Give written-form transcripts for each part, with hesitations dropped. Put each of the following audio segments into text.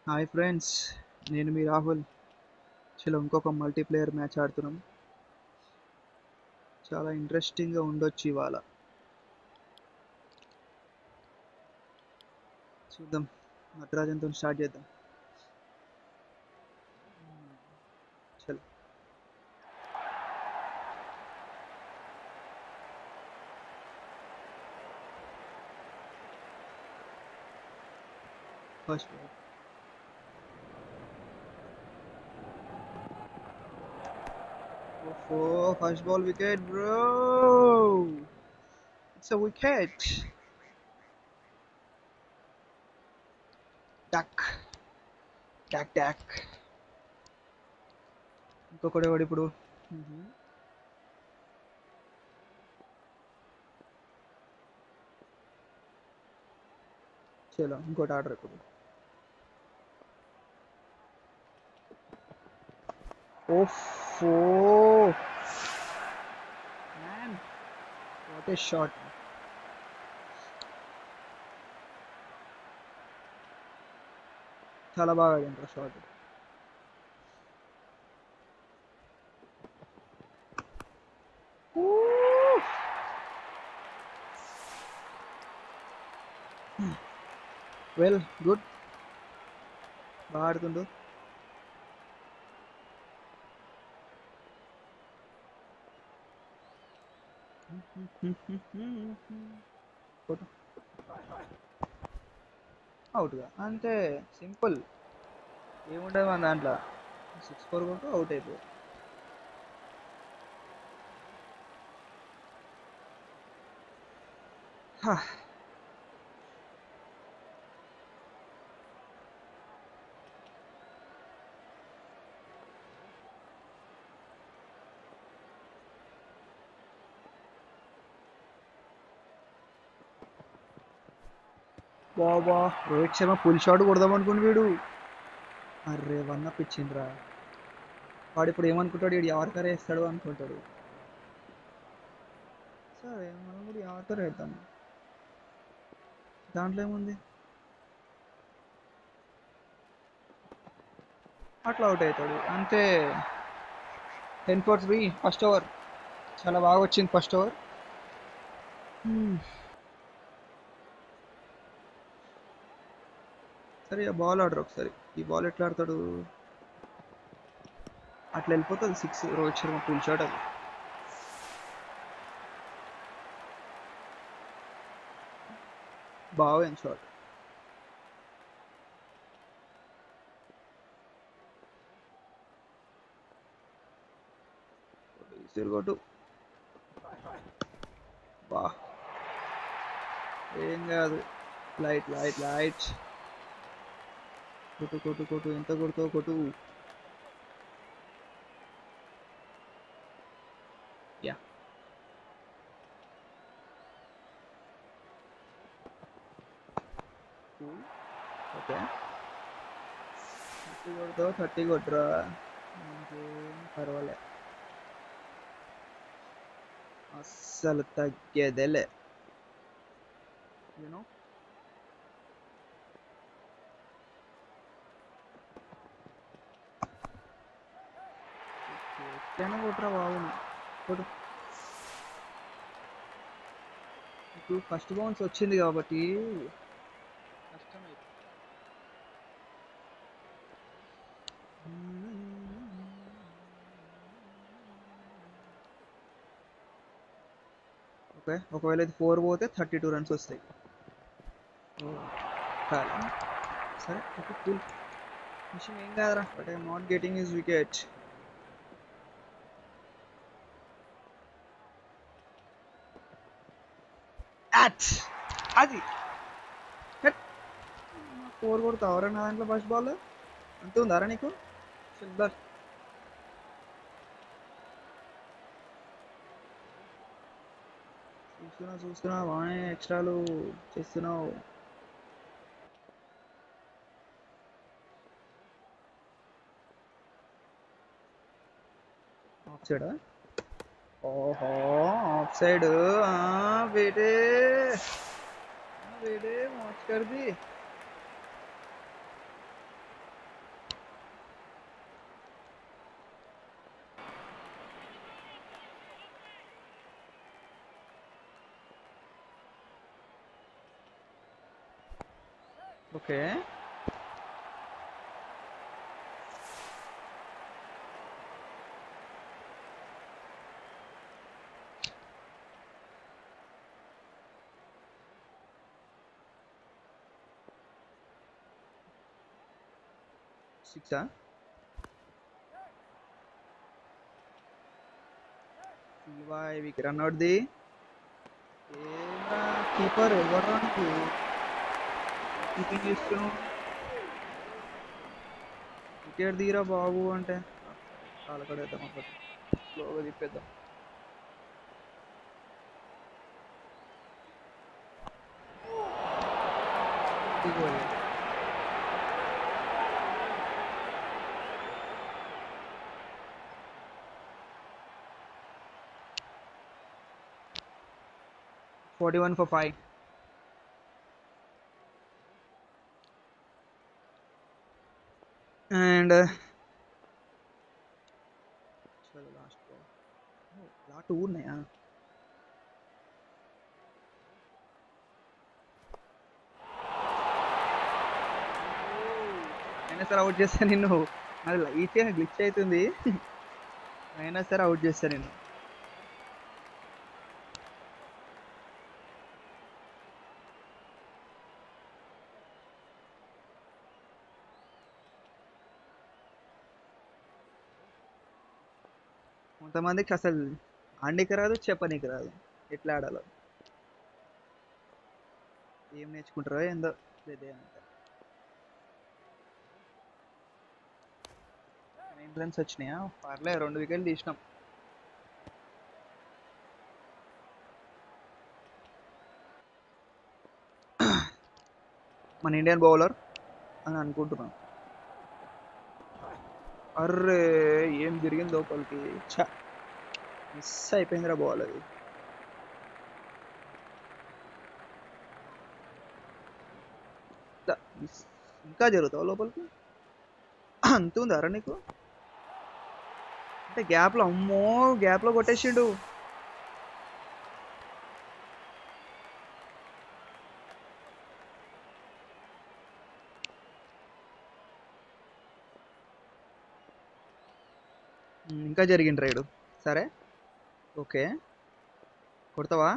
Hi friends, నేను మీ రాహుల్. చలో ఇంకొక మల్టీప్లేయర్ మ్యాచ్ ఆడుతున్నాం. చాలా ఇంట్రెస్టింగ్గా ఉండొచ్చు ఇవాళ. చూద్దాం. నటరాజన్తో స్టార్ట్ చేద్దాం. చలో ఫస్ట్ బాల్. ఓహో, first ball wicket bro. It's a wicket. టక్ టక్ టక్. ఇంకొకటి ఎవడు ఇప్పుడు? చలో ఇంకోటి ఆర్డర్ ఇప్పుడు. ఓఫో మ్యాన్, వాట్ ఏ షాట్. చాలా బాగా ఆడిండ్రు షాట్. వెల్ గుడ్, బాగా ఆడుతుండు. అవుట్గా అంతే, సింపుల్. ఏముంటుంది మన దాంట్లో. 6 4 కొట్టు అవుట్ అయిపో. బాబా, రోహిత్ శర్మ పుల్ షాట్ కొడదాం అనుకుని వీడు. అర్రే, వన్ అప్ ఇచ్చిండ్రా. వాడు ఇప్పుడు ఏమనుకుంటాడు, వీడు యార్కర్ వేస్తాడు అనుకుంటాడు. సరే, మనం కూడా యార్కర్ వేద్దాం. దాంట్లో ఏముంది. అట్లా అవుట్ అవుతాడు అంతే. 10 for 3 ఫస్ట్ ఓవర్. చాలా బాగా వచ్చింది ఫస్ట్ ఓవర్. సరే, ఆ బాల్ ఆడరు ఒకసారి. ఈ బాల్ ఎట్లా ఆడతాడు. అట్లా వెళ్ళిపోతుంది 6. రోహిత్ శర్మ పుల్ షాట్ అది. బాగా షాట్. కొట్టు. బా, ఏం కాదు. Light light light. కొట్టు కొట్టు కొట్టు, ఎంత కొడుతావు కొట్టు. Yeah, okay. 30 కొడతావు, 30 కొట్టురా. ఇంకేం పర్వాలే, అస్సలు తగ్గేదేలే. యూనో, ఎట్లయినా కొట్టురా బాబు. కొట్టు. ఇప్పుడు ఫస్ట్ బౌన్స్ వచ్చింది కాబట్టి కష్టమైంది. ఓకే, ఒకవేళ ఇది 4 పోతే 32 రన్స్ వస్తాయి. కాదు, సరే ఓకే కూల్. విషయం ఏం కాదురా, but I'm not getting his wicket. అది 4 కొడతావరా నా దాంట్లో ఫస్ట్ బాల్. అంత ఉందారా నీకు. సిల్వర్. చూస్తున్నా బాగానే ఎక్స్ట్రాలు చేస్తున్నావు. ఆఫ్ సైడా. ఓహో, ఆఫ్ సైడ్. బేటే బేटे मौज कर दी. ఓకే. సిక్సా? వికి రన్ అవుట్ది. ఏమ్రా కీపర్ ఎవడ్రా నువ్వు? కీపింగ్ చేస్తున్నావు. వికెట్ తీరా బాబు అంటే కాలకడేద్దాం ఒకటి, స్లోగా తిప్పేద్దాం. ఇదిగో. 41 for 5. And చలో లాస్ట్ బాల్. ఇలా 2 ఉన్నాయా? అయినా సరే అవుట్ చేస్తా నిన్ను. అది లైట్గా గ్లిచ్ అవుతుంది. అయినా సరే అవుట్ చేస్తా నిన్ను. కొంతమందికి అసలు ఆడనీకి రాదు, చెప్పనీకి రాదు ఎట్లా ఆడాలో. ఏం నేర్చుకుంటారో ఏందో. ఇదే అంట. 9 రన్స్ వచ్చినాయా? పర్లే, 2 వికెట్లు తీసినాం. మన ఇండియన్ బౌలర్ అని అనుకుంటున్నాను. అర్రే ఏం జరిగింది లోపలికి. ఛ, మిస్ అయిపోయిందిరా బాల్ అది. మిస్. ఇంకా జరుగుతావు లోపలికి? అంత ఉందారా నీకు? అంటే గ్యాప్లో, అమ్మో గ్యాప్లో కొట్టేసిండు. ఇంకా జరిగింది రైడు. సరే ఓకే, కొడతావా?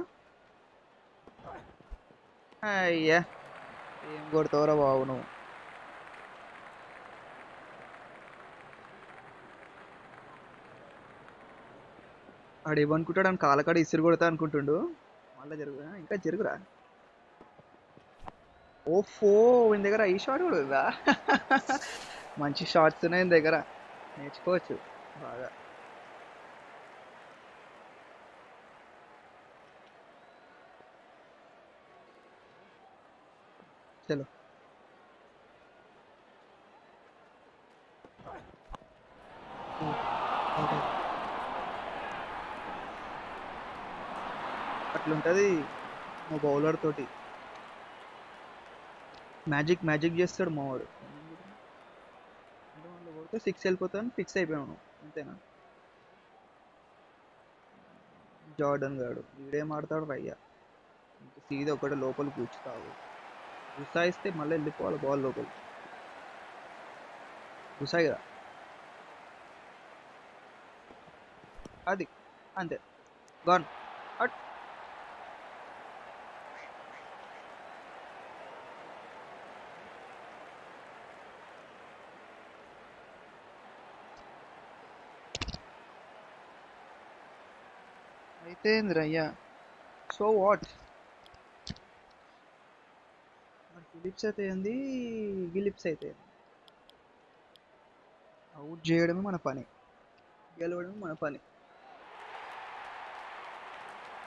అయ్యా, ఏం కొడతావురా బాబు నువ్వు. ఆడు ఏమనుకుంటాడు? అని కాలకాడ ఇసురు కొడతా అనుకుంటుండు. మళ్ళీ జరుగురా, ఇంకా జరుగురా. ఓఫో, వీని దగ్గర ఈ షాట్ కూడా ఉందా? మంచి షాట్స్ ఉన్నాయి దగ్గర, నేర్చుకోవచ్చు బాగా. చలో. అట్లుంటది మా బౌలర్ తోటి. మ్యాజిక్ మ్యాజిక్ చేస్తాడు మావాడు. కొడితే 6 వెళ్ళిపోతాను, ఫిక్స్ అయిపోయాను. అంతేనా? జార్డన్ గాడు వీడేం ఆడతాడు రయ్యా. సీదా ఒకటి లోపల కూర్చుతావు. గుసాయిస్తే మళ్ళీ వెళ్ళిపోవాలి బాల్ లోపల. గుసాయిరా, అది అంతే, గాన్. అట్. అయితే ఏందిరయ్యా, సో వాట్? మరి ఫిలిప్స్ అయితే ఏంది, గిలిప్స్ అయితే ఏంది? అవుట్ చేయడమే మన పని, గెలవడమే మన పని.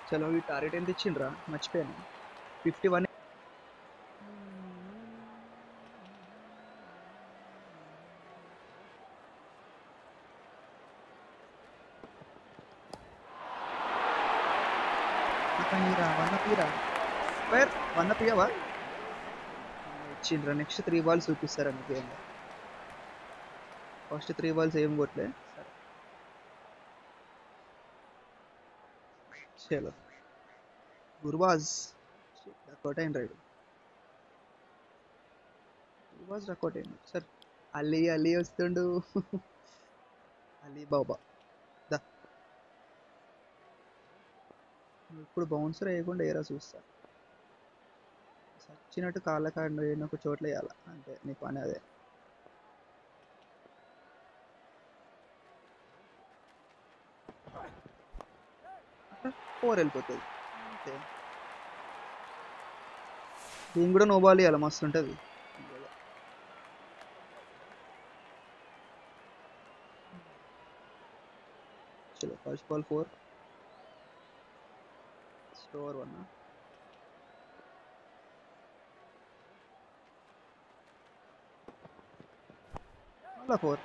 చలో, ఈ టార్గెట్ ఎంత ఇచ్చిండ్రా మర్చిపోయాను. 51. వన్ పీరా ఫైర్, వన్ పియవా? ఇచ్చిండ్రా. నెక్స్ట్ 3 బాల్స్ చూపిస్తారా మీకు ఏందో. ఫస్ట్ 3 బాల్స్ ఏం కొట్టలే. సరే చలో, గుర్బాజ్ కొట్టైన రైడ్. వాజ్ రకోటేన్ సార్. అలీ అలీ వస్తుండు. అలీ బాబా దా. నువ్వు ఇప్పుడు బౌన్సర్ వేయకుండా ఏరా చూస్తా. సచ్చినట్టు కాళ్ళ కాడ ఒక చోట్ల వేయాల అంతే నీ పని అదే. అట్లా 4 వెళ్ళిపోతుంది అంతే. దీని కూడా నో బాల్ ఇవ్వాలి మస్తు ఉంటుంది. చలో ఫస్ట్ బాల్ 4 స్టోర్ 1 మళ్ళా 4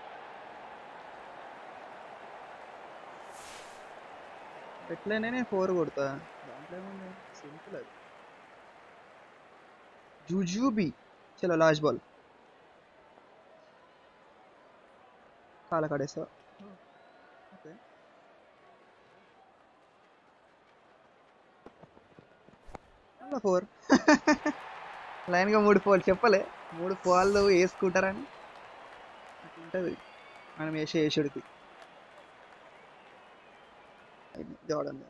ఎట్లయినా 4 కొడతా. దాంట్లో ఏముంది, సింపుల్ అది. జూజూబీ. చలో లాస్ట్ బాల్ కాల కాడేస్తా. ఓకే మళ్ళా 4. లైన్గా 3 పోల్ చెప్పలే, 3 పోళ్ళు వేసుకుంటారని. అట్లుంటుంది మనం వేసేడుకి. జార్డన్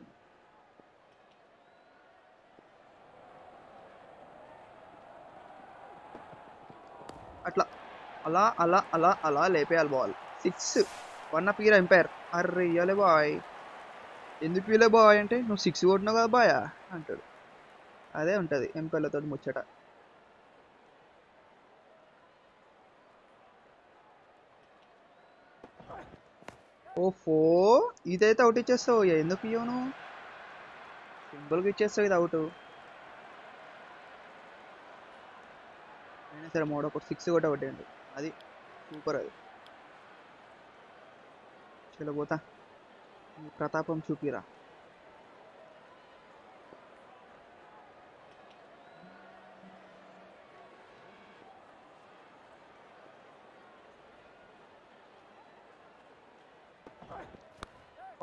అట్లా అలా అలా అలా అలా లేపేయాలి బాల్. 6 1 అప్ ఇయర్ ఎంపైర్. అర్రే ఇయ్యాలే బాయ్. ఎందుకు ఇయ్యలే బాయ్ అంటే నువ్వు 6 కొట్టినావు కదా బాయ్ అంటాడు. అదే ఉంటుంది ఎంపైర్లతో ముచ్చట. ఓఫో, ఇదైతే అవుట్ ఇచ్చేస్తావు. ఎందుకు ఇయ్యవు నువ్వు? సింపుల్గా ఇచ్చేస్తావు ఇది అవుట్. అయినా సరే మోడో ఒక 6 కూడా కొట్టేయండి. అది సూపర్ అది. చలో పోతా, నీ ప్రతాపం చూపిరా.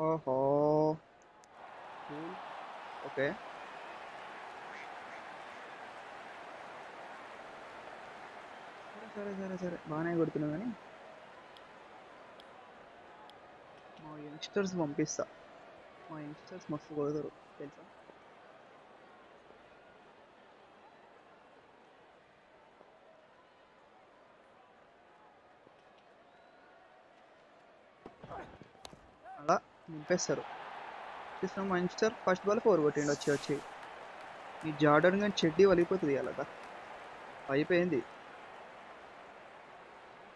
ఓహో ఓకే. సరే సరే సరే బాగానే కొడుతున్నావు కానీ మా యంగ్స్టర్స్ పంపిస్తా. మా యంగ్స్టర్స్ మస్తు కొడతారు తెలుసా. అలా నింపేస్తారు. చూసిన మా యంగ్స్టర్ ఫస్ట్ బాల్ 4 కొట్టిండు వచ్చి వచ్చి. ఈ జార్డన్ కానీ చెడ్డీ వలిగిపోతుంది అలాగా. అయిపోయింది.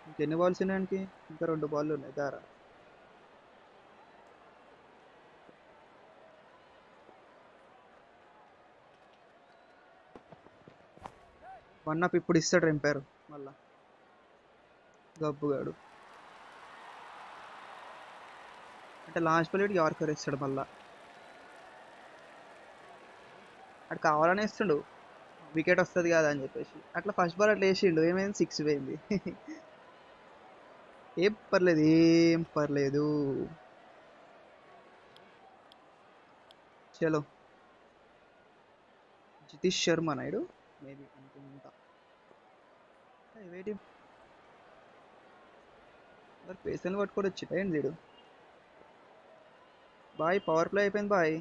ఇంకెన్ని బాల్స్ ఉన్నాయనికి? ఇంకా 2 బాల్ ఉన్నాయి దారా. 1 అప్ ఇప్పుడు ఇస్తాడు ఎంపైర్ మళ్ళా గబ్బుగాడు. అంటే లాస్ట్ బాల్ యార్కర్ ఇస్తాడు మళ్ళా. అటు కావాలనే ఇస్తుండు వికెట్ వస్తుంది కదా అని చెప్పేసి. అట్లా ఫస్ట్ బాల్ అట్లా వేసిండు, ఏమైంది 6 పోయింది. ఏం పర్లేదు ఏం పర్లేదు. చలో జితీష్ శర్మ నాయుడు మేబీ అనుకుంటా. వెయిట్ మరి పేసెంట్ పట్టుకొని వచ్చి ఏంటి వీడు. బాయ్ పవర్ ప్లే అయిపోయింది బాయ్.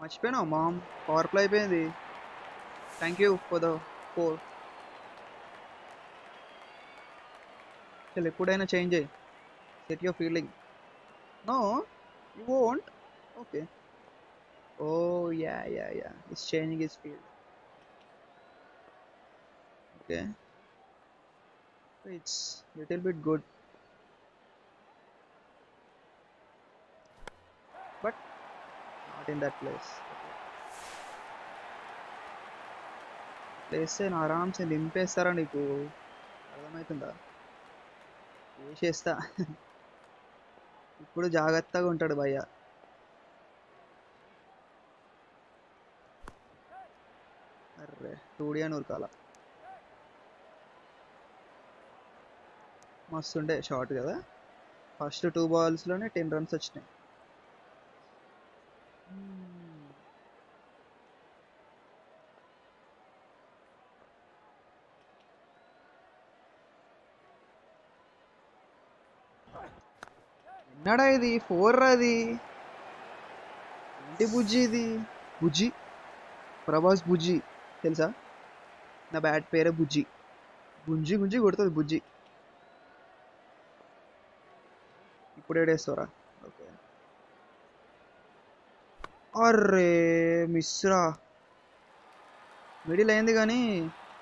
మర్చిపోయినావు మామ్, పవర్ ప్లే అయిపోయింది. Thank you for the 4. చలో ఎప్పుడైనా చేంజ్ అయ్యి set your fielding. No you won't. Okay. Oh yeah yeah yeah it's changing his field. Okay it's little bit good but not in that place. Place ఆరామ్సే నింపేస్తారా నీకు, అర్థమవుతుందా? వేసేస్తా. ఇప్పుడు జాగ్రత్తగా ఉంటాడు భయ్య. అర్రే 2D అని ఉరకాల. మస్తుండే షార్ట్ కదా. ఫస్ట్ 2 బాల్స్లోనే 10 రన్స్ వచ్చినాయి. ఎన్నడా ఇది 4 అది ఏంటి బుజ్జి ఇది బుజ్జి ప్రభాస్ బుజ్జి తెలుసా నా బ్యాట్ పేరే బుజ్జి గుంజి గుంజి కొడుతుంది బుజ్జి ఇప్పుడు ఏడేస్తారా ఓకే అర్రే మిస్రా మిడిల్ అయింది కానీ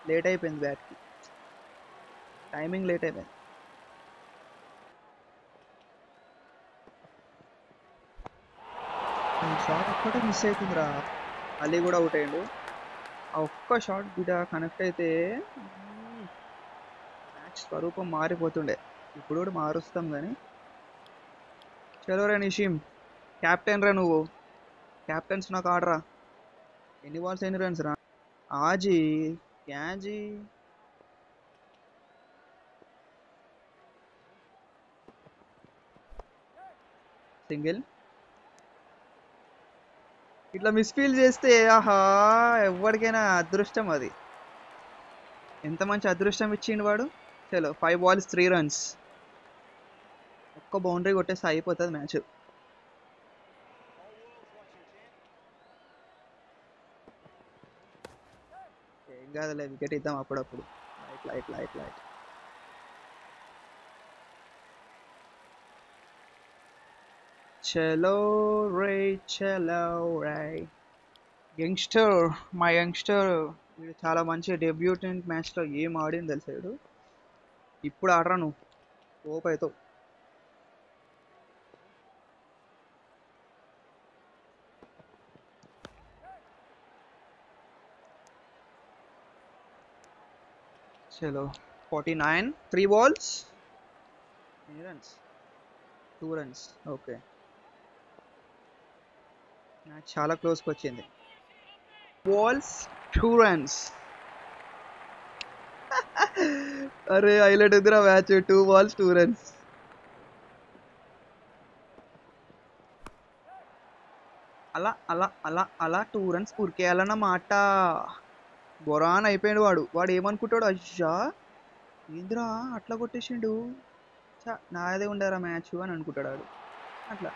లేట్ అయిపోయింది బ్యాట్కి టైమింగ్ లేట్ అయిపోయింది షాట్ ఒక్కటే మిస్ అవుతుందిరా అలీ కూడా అవుట్ అయ్యిండు ఆ ఒక్క షాట్ బిడ కనెక్ట్ అయితే మ్యాచ్ స్వరూపం మారిపోతుండే ఇప్పుడు కూడా మారుస్తాం కానీ చలో రా నిషిమ్ క్యాప్టెన్ రా నువ్వు క్యాప్టెన్స్ నాకు ఆడరా ఎన్ని బాల్స్ ఎన్ని రన్స్ రా ఆజీ క్యాజీ సింగిల్ ఇట్లా మిస్ఫీల్ చేస్తే ఆహా ఎవరికైనా అదృష్టం అది ఎంత మంచి అదృష్టం ఇచ్చిండు వాడు చలో 5 balls 3 runs ఒక్క బౌండరీ కొట్టేస్తే అయిపోతుంది మ్యాచ్ ఏం కాదులే వికెట్ ఇద్దాం అప్పుడప్పుడు లైట్ లైట్ లైట్ లైట్ చలో రే చలో రే యంగ్స్టర్ మా యంగ్స్టర్ వీడు చాలా మంచి డెబ్యూటెంట్ మ్యాచ్లో ఏం ఆడింది తెలుసా వీడు ఇప్పుడు ఆడరా నువ్వు ఓప్ అవుతావు చలో 49 3 balls ఎన్ని రన్స్ 2 runs ఓకే మ్యాచ్ చాలా క్లోజ్కి వచ్చింది బాల్స్ 2 runs అరే హైలైట్ ఎదురా మ్యాచ్ 2 balls 2 runs అలా అలా అలా అలా 2 runs ఉరికేయాలన్నమాట బొరాన్ అయిపోయాడు వాడు ఏమనుకుంటాడు అయ్యా ఏంద్రా అట్లా కొట్టేసిండు నాదే ఉండరా మ్యాచ్ అని అనుకుంటాడు వాడు అట్లా